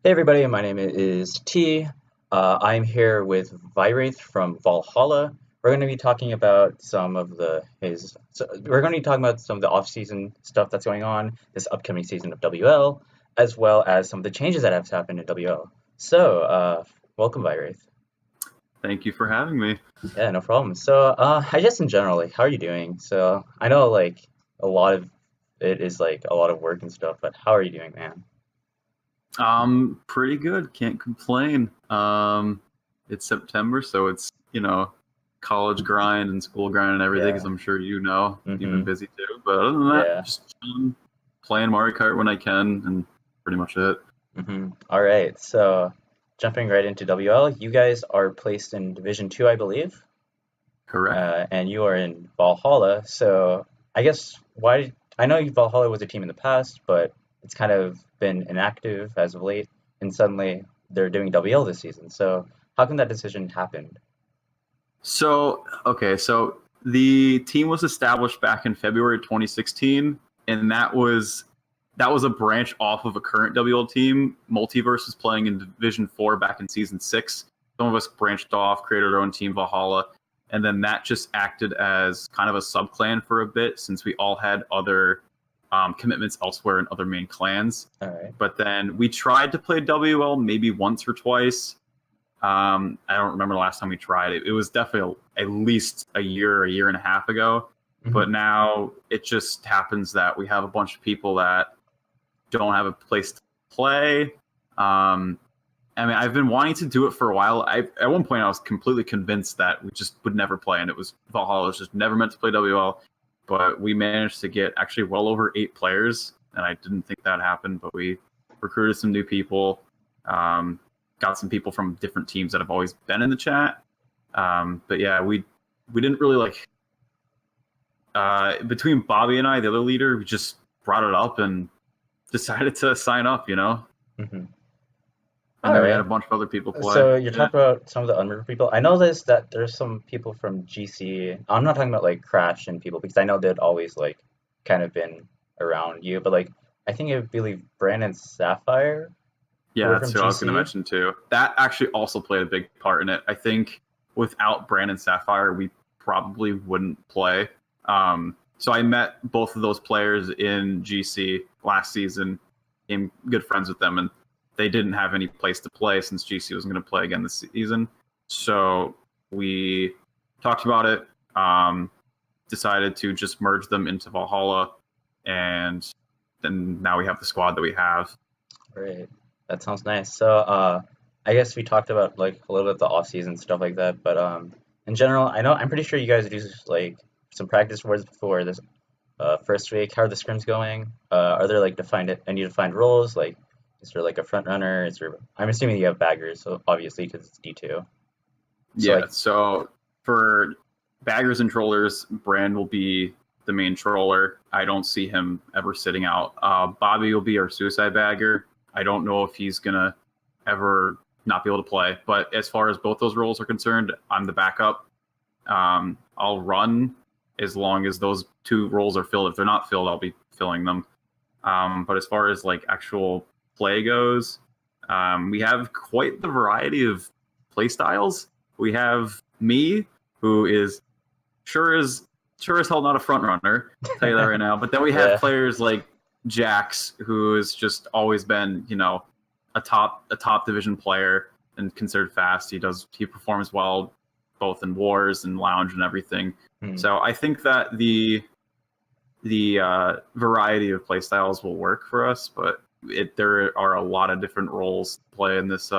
Hey everybody, my name is T. I'm here with Viraith from Valhalla. We're going to be talking about we're going to be talking about some of the off-season stuff that's going on this upcoming season of WL, as well as some of the changes that have happened in WL. Welcome Viraith. Thank you for having me. Yeah, no problem. I guess in general, like, how are you doing? So, I know like a lot of it is like a lot of work and stuff, but how are you doing, man? Pretty good. Can't complain. It's September, so it's college grind and school grind and everything. As Yeah. I'm sure you know, you've been Mm-hmm. busy too. But other than that, Yeah. just playing Mario Kart when I can, and pretty much it. All right, so jumping right into WL, you guys are placed in Division Two, I believe, Correct. and you are in Valhalla. So I guess I know Valhalla was a team in the past, but it's kind of been inactive as of late, and suddenly they're doing WL this season. So how come that decision happened? So the team was established back in February 2016, and that was a branch off of a current WL team. Multiverse is playing in Division 4 back in Season 6. Some of us branched off, created our own team, Valhalla, and then that just acted as kind of a sub-clan for a bit since we all had other commitments elsewhere in other main clans. All right. But then we tried to play WL maybe once or twice. I don't remember the last time we tried it. It was definitely at least a year and a half ago. But Mhm. now it just happens that we have a bunch of people that don't have a place to play. I mean, I've been wanting to do it for a while. At one point, I was completely convinced that we just would never play, and it was Valhalla was just never meant to play WL. But we managed to get actually well over 8 players, and I didn't think that happened. But we recruited some new people, got some people from different teams that have always been in the chat. But yeah, we didn't really like between Bobby and I, the other leader, we just brought it up and decided to sign up. Mhm. And All then we had a right. bunch of other people play. So you're Yeah. talking about some of the unreal people. I know that there's some people from GC. I'm not talking about like Crash and people because I know they'd always like kind of been around you, but like I think I believe Brandon Sapphire who Yeah, were that's from who I was going to GC. mention too. That actually also played a big part in it. I think without Brandon Sapphire, we probably wouldn't play. So I met both of those players in GC last season, became good friends with them, and they didn't have any place to play since GC wasn't going to play again this season. So we talked about it, decided to just merge them into Valhalla, and then now we have the squad that we have. Right. That sounds nice. I guess we talked about like a little bit the off season stuff like that, but in general, I'm pretty sure you guys do like some practice words before this first week. How are the scrims going? Are there like any defined roles? Like, is there like a front runner? I'm assuming you have baggers, so obviously because it's D2. So Yeah, like, so for baggers and trollers, Brand will be the main troller. I don't see him ever sitting out. Bobby will be our suicide bagger. I don't know if he's gonna ever not be able to play. But as far as both those roles are concerned, I'm the backup. I'll run as long as those two roles are filled. If they're not filled, I'll be filling them. But as far as like actual play goes, we have quite the variety of play styles. We have me, who is sure as hell not a front runner. I'll tell you that right now. But then we have yeah. players like Jax, who has just always been, a top division player and considered fast. He performs well both in wars and lounge and everything. Hmm. So I think that the variety of play styles will work for us, but there are a lot of different roles to play in this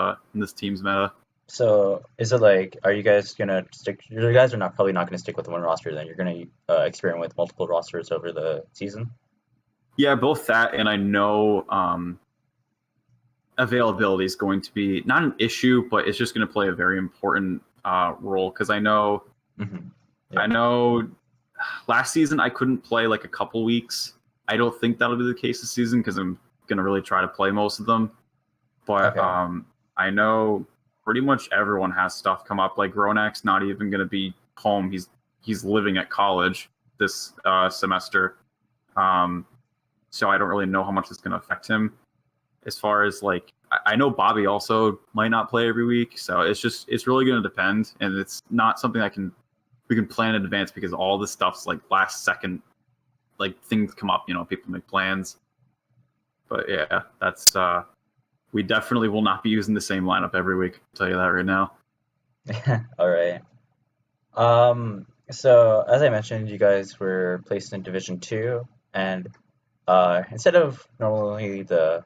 team's meta. So is it like, are you guys gonna stick? You guys are not probably not gonna stick with one roster. Then you're gonna experiment with multiple rosters over the season. Yeah, both that and I know availability is going to be not an issue, but it's just going to play a very important role because Hmm. I Yeah. know last season I couldn't play like a couple weeks. I don't think that'll be the case this season because I'm going to really try to play most of them. But Okay. I know pretty much everyone has stuff come up. Like Gronak's not even going to be home. He's living at college this semester. So I don't really know how much it's going to affect him. As far as like I know Bobby also might not play every week, so it's really going to depend, and it's not something we can plan in advance because all this stuff's like last second, like things come up, people make plans. But yeah, that's we definitely will not be using the same lineup every week. I'll tell you that right now. All right. So as I mentioned, you guys were placed in Division Two, and instead of normally the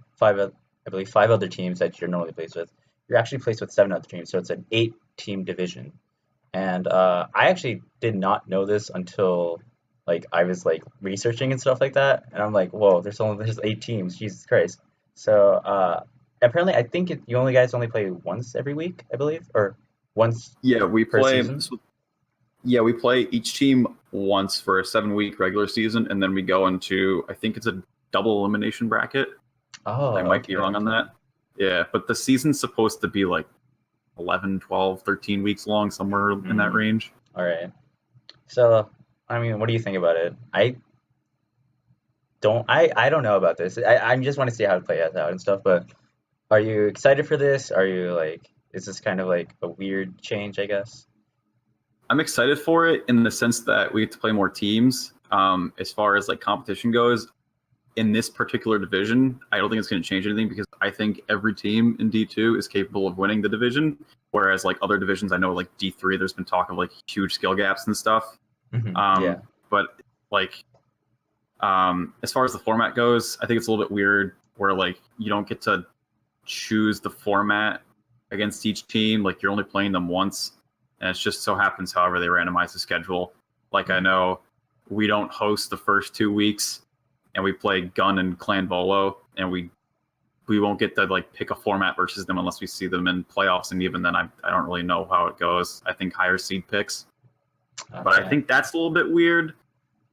I believe five other teams that you're normally placed with, you're actually placed with seven other teams. So it's an eight-team division. And I actually did not know this until like I was like researching and stuff like that. And I'm like, whoa, there's eight teams, Jesus Christ. So apparently, I think you only guys only play once every week, I believe, or once Yeah, we per play. season. Yeah, we play each team once for a 7-week regular season, and then we go into, I think it's a double elimination bracket. Oh, I might be okay, wrong on okay. that. Yeah, but the season's supposed to be like 11, 12, 13 weeks long, somewhere in that Mm, range. all right. So, I mean, what do you think about it? I don't know about this. I just want to see how it plays out and stuff, but are you excited for this? Are you like, is this kind of like a weird change, I guess? I'm excited for it in the sense that we get to play more teams. As far as like competition goes, in this particular division, I don't think it's going to change anything because I think every team in D2 is capable of winning the division. Whereas like other divisions, I know like D3, there's been talk of like huge skill gaps and stuff. Yeah. But like as far as the format goes, I think it's a little bit weird where like you don't get to choose the format against each team. Like you're only playing them once, and it's just so happens however they randomize the schedule. Like I know we don't host the first 2 weeks, and we play Gun and Clan Volo, and we won't get to like pick a format versus them unless we see them in playoffs, and even then I don't really know how it goes. I think higher seed picks, but I Okay. think that's a little bit weird.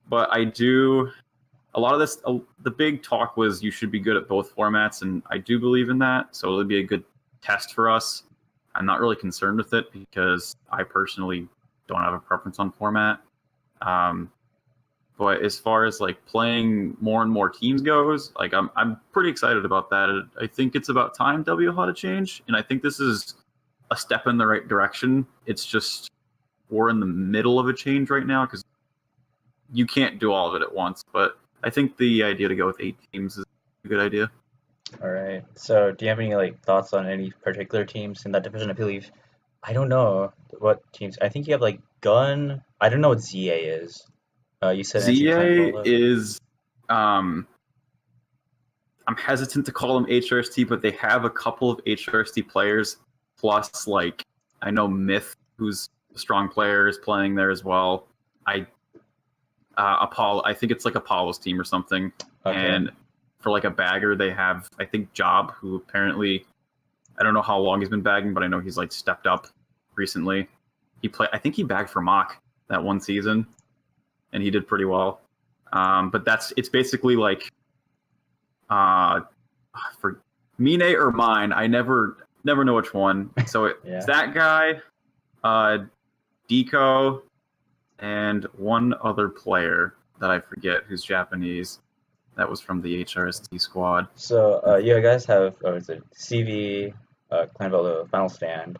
But I do a lot of this. The big talk was you should be good at both formats, and I do believe in that. So it'll be a good test for us. I'm not really concerned with it because I personally don't have a preference on format. Um, but as far as like playing more and more teams goes, like I'm pretty excited about that. I think it's about time WL had a change, and I think this is a step in the right direction. It's just we're in the middle of a change right now because you can't do all of it at once. But I think the idea to go with 8 teams is a good idea. All right. So, do you have any like thoughts on any particular teams in that division? I believe I don't know what teams. I think you have like Gun. I don't know what ZA is. You said NC Clan ZA Volo. is I'm hesitant to call them HRST, but they have a couple of HRST players. Plus, like I know Myth, who's a strong player, is playing there as well. Apollo, I think it's like Apollo's team or something. Okay. And for like a bagger, they have I think Job, who apparently I don't know how long he's been bagging, but I know he's like stepped up recently. I think he bagged for Mock that one season, and he did pretty well. But it's basically like for Mine or mine. I never know which one. So it's Yeah. that guy, Deco, and one other player that I forget who's Japanese. That was from the HRST squad. So, you guys have is it CV, Clan Volo, Final Stand,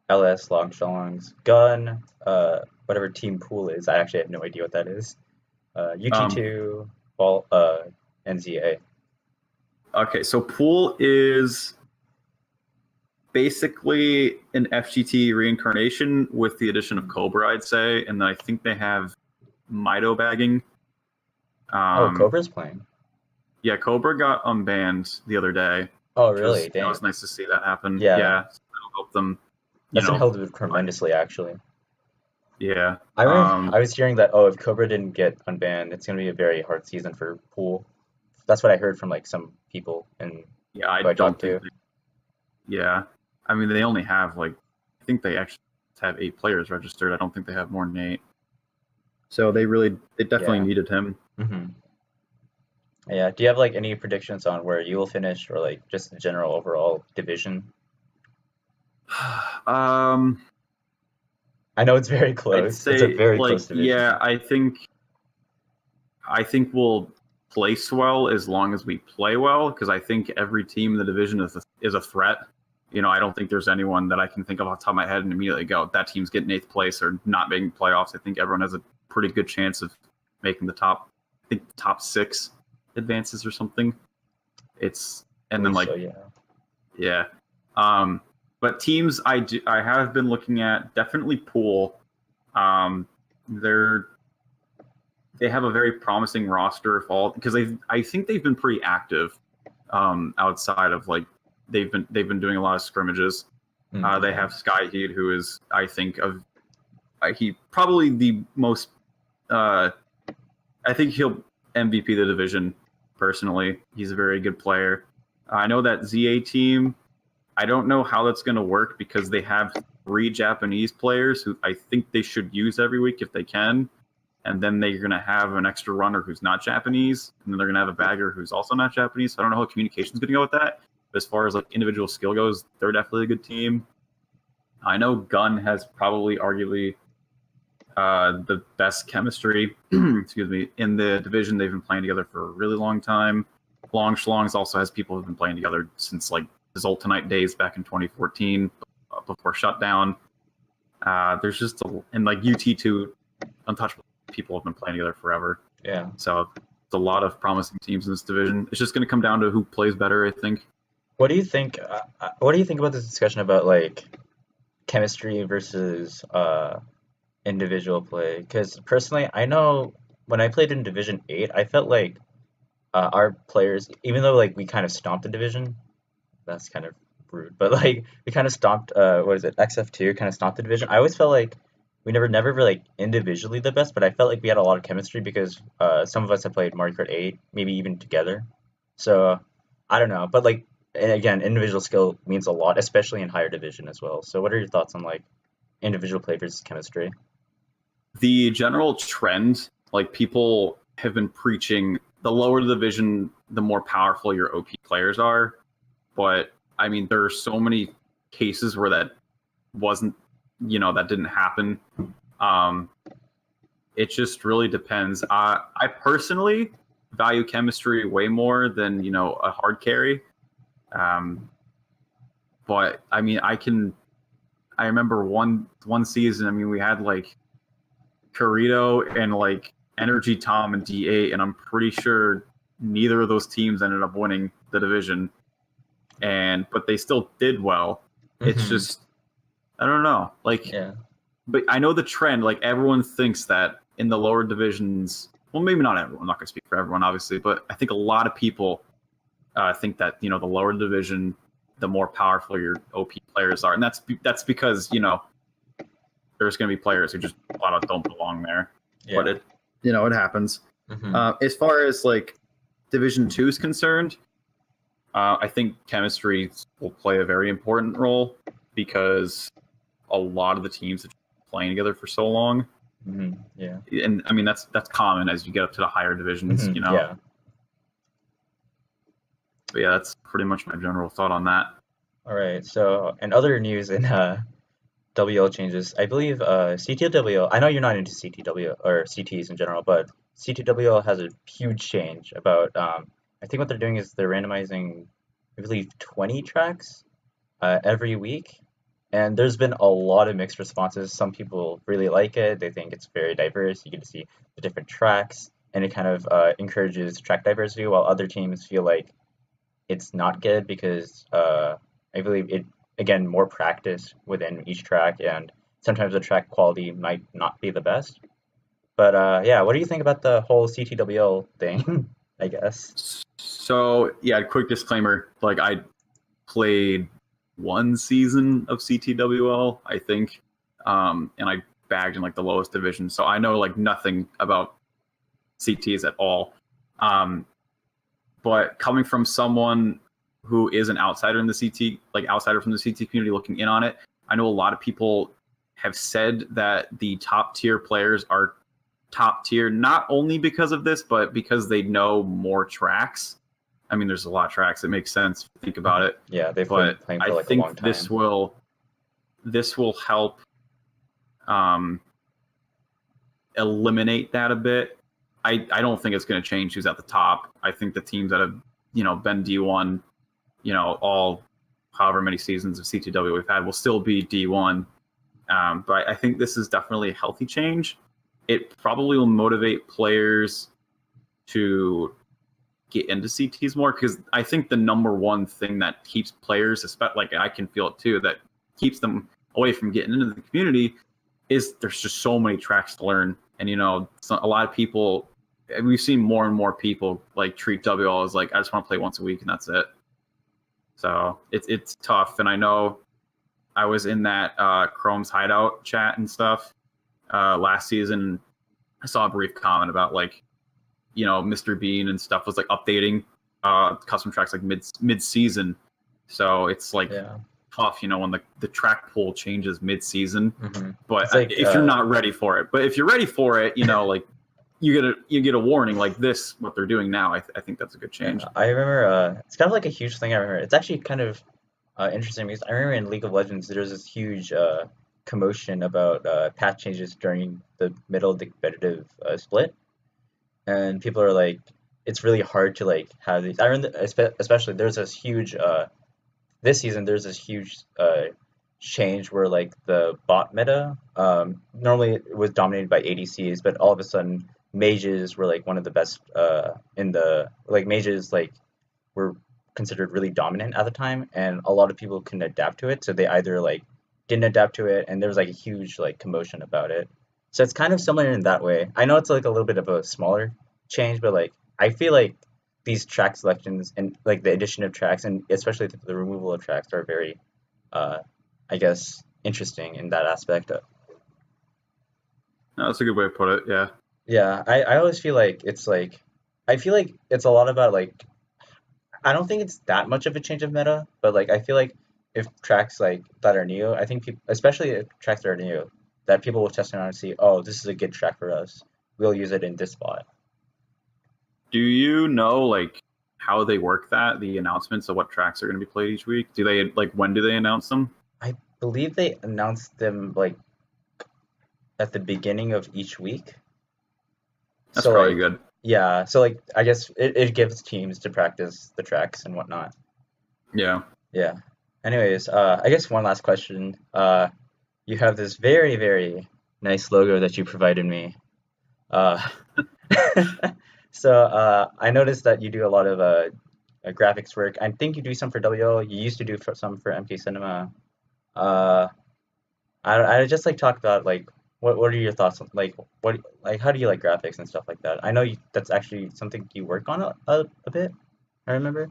LS, Longshangs, Gun, whatever Team Pool is. I actually have no idea what that is. Um, UT2, Ball, NZA. okay, so Pool is basically an FGT reincarnation with the addition of Cobra, I'd say, and then I think they have Mido bagging. Oh, Um, Cobra's playing. yeah, Cobra got unbanned the other day, Oh, which really? was Dang. nice to see that happen. Yeah, Yeah, so that'll help them, you that's been know. helped tremendously, actually. Yeah, I was hearing that, oh, if Cobra didn't get unbanned, it's going to be a very hard season for Pool. That's what I heard from like some people and yeah, I who I don't talked think. to. Yeah, I mean they only have like I think they actually have 8 players registered. I don't think they have more than 8. So they definitely Yeah. needed him. hmm Yeah. Do you have like any predictions on where you will finish or like just the general overall division? um, I know it's very I'd close. It's a say very like close division. yeah, I think we'll place well as long as we play well because I think every team in the division is the is a threat. I don't think there's anyone that I can think of off the top of my head and immediately go, that team's getting 8th place or not making playoffs. I think everyone has a pretty good chance of making the top 6 advances or something. And then like, So, yeah. yeah. But teams I have been looking at, definitely Pool. They have a very promising roster of all, because I think they've been pretty active outside of like they've been doing a lot of scrimmages. They have Sky Heat, who is, I think, he probably the most. I think he'll MVP the division. Personally, he's a very good player. I know that ZA team. I don't know how that's going to work because they have 3 Japanese players who I think they should use every week if they can. And then they're going to have an extra runner who's not Japanese. And then they're going to have a bagger who's also not Japanese. So I don't know how communication's going to go with that. But as far as like individual skill goes, they're definitely a good team. I know Gun has probably arguably the best chemistry, excuse me, in the division. They've been playing together for a really long time. Long Schlongs also has people who've been playing together since like his Ultimate days back in 2014 before shutdown. There's just and like UT2, Untouchable people have been playing together forever. Yeah. So it's a lot of promising teams in this division. It's just going to come down to who plays better, I think. What do you think? What do you think about this discussion about like chemistry versus individual play? Because personally, I know when I played in Division 8, I felt like our players, even though like we kind of stomped the division, that's kind of rude, but like we kind of stomped. What is it? XF2 kind of stomped the division. I always felt like we never were like individually the best, but I felt like we had a lot of chemistry because some of us have played Mario Kart 8, maybe even together. So I don't know, but like, and again, individual skill means a lot, especially in higher division as well. So what are your thoughts on like individual play versus chemistry? The general trend, like people have been preaching, the lower the division, the more powerful your OP players are. But I mean, there are so many cases where that wasn't, that didn't happen. It just really depends. I personally value chemistry way more than, a hard carry. But I mean, I remember one season, I mean, we had like Corito and like Energy Tom and D8, and I'm pretty sure neither of those teams ended up winning the division. But they still did well. It's just, I don't know. Like, Yeah. But I know the trend, like everyone thinks that in the lower divisions, well, maybe not everyone, I'm not going to speak for everyone, obviously, but I think a lot of people think that, the lower division, the more powerful your OP players are. And that's because, there's going to be players who just flat out don't belong there. Yeah. But it happens. As far as like Division 2 is concerned, I think chemistry will play a very important role because a lot of the teams have been playing together for so long. Yeah. And I mean, that's common as you get up to the higher divisions, Yeah. But yeah, that's pretty much my general thought on that. All right. So, and other news in WL changes, I believe CTWL. I know you're not into CTW or CTs in general, but CTWL has a huge change about. I think what they're doing is they're randomizing, I believe, 20 tracks every week, and there's been a lot of mixed responses. Some people really like it; they think it's very diverse. You get to see the different tracks, and it kind of encourages track diversity. While other teams feel like it's not good because I believe it, again, more practice within each track, and sometimes the track quality might not be the best. But yeah, what do you think about the whole CTWL thing? I guess. So yeah, quick disclaimer: like I played one season of CTWL, I think, and I bagged in like the lowest division, so I know like nothing about CTs at all. But coming from someone who is an outsider in the CT, like outsider from the CT community looking in on it, I know a lot of people have said that the top tier players are top tier, not only because of this, but because they know more tracks. I mean, there's a lot of tracks. It makes sense if you think about it. Yeah, they've been playing for like a long time. This will help eliminate that a bit. I don't think it's going to change who's at the top. I think the teams that have, been D1, all however many seasons of CTW we've had, will still be D1. But I think this is definitely a healthy change. It probably will motivate players to get into CTs more, because I think the number one thing that keeps players, especially like I can feel it too, that keeps them away from getting into the community is there's just so many tracks to learn. And a lot of people, and we've seen more and more people like treat WL as like, I just want to play once a week and that's it. So it's tough. And I know I was in that Chrome's Hideout chat and stuff last season. I saw a brief comment about like, Mr. Bean and stuff was like updating custom tracks like mid season. So it's like tough, when the track pool changes mid season. Mm-hmm. But Like, if you're not ready for it, but if you're ready for it, like you get a warning like this. What they're doing now, I think that's a good change. I remember it's kind of like a huge thing. I remember it's actually kind of interesting because I remember in League of Legends there was this huge commotion about patch changes during the middle of the competitive split, and people are like, it's really hard to like have these. I remember especially there's this huge this season there's this huge change where like the bot meta normally it was dominated by ADCs, but all of a sudden mages were like one of the best in the like mages like were considered really dominant at the time, and a lot of people couldn't adapt to it, so they either like didn't adapt to it, and there was like a huge like commotion about it. So it's kind of similar in that way. I know it's like a little bit of a smaller change, but like I feel like these track selections and like the addition of tracks and especially the removal of tracks are very I guess interesting in that aspect. No, that's a good way to put it. Yeah. Yeah, I always feel like it's like I feel like it's a lot about like I don't think it's that much of a change of meta, but like I feel like if tracks like that are new, I think people, especially if tracks that are new, that people will test around and see, oh, this is a good track for us. We'll use it in this spot. Do you know like how they work the announcements of what tracks are going to be played each week? Do they like when do they announce them? I believe they announced them like at the beginning of each week. That's So probably like good. yeah, so like I guess it gives teams to practice the tracks and whatnot. Yeah. Yeah. Anyways, I guess one last question. You have this very, very nice logo that you provided me. Uh, so I noticed that you do a lot of graphics work. I think you do some for WL. You used to do some for MK Cinema. Uh, I just like talk about like what are your thoughts on like what like how do you like graphics and stuff like that? I know that's actually something you work on a bit. I remember.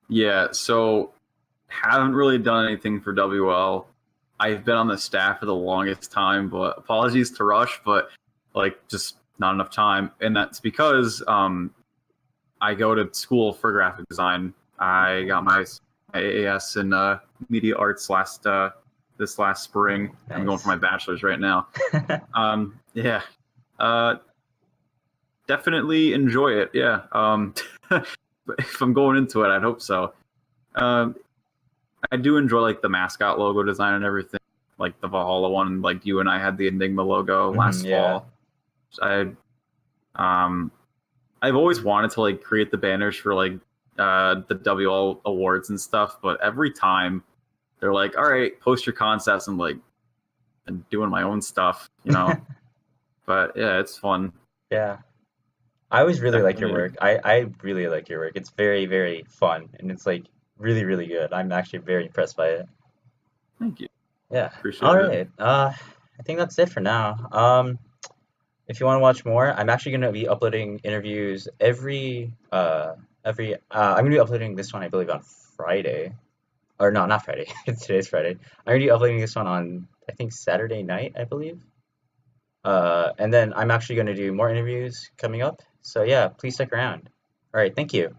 Yeah. So haven't really done anything for WL. I've been on the staff for the longest time, but apologies to Rush, but like just not enough time. And that's because I go to school for graphic design. I got my AAS in media arts this last spring. Nice. I'm going for my bachelor's right now. Yeah. Definitely enjoy it. Yeah. If I'm going into it, I'd hope so. I do enjoy like the mascot logo design and everything, like the Valhalla one. Like you and I had the Enigma logo last fall. I've always wanted to like create the banners for like the WL awards and stuff, but every time they're like, "All right, post your concepts," and like, I'm doing my own stuff, But yeah, it's fun. Yeah. I always really like your Definitely. work. I really like your work. It's very, very fun and it's like really, really good. I'm actually very impressed by it. Thank you. Yeah. Appreciate All it. right. I think that's it for now. If you want to watch more, I'm actually going to be uploading interviews every I'm going to be uploading this one I believe on Friday. Or no, not Friday. Today's Friday. I'm going to be uploading this one on I think Saturday night, I believe. And then I'm actually going to do more interviews coming up. So yeah, please stick around. All right, thank you.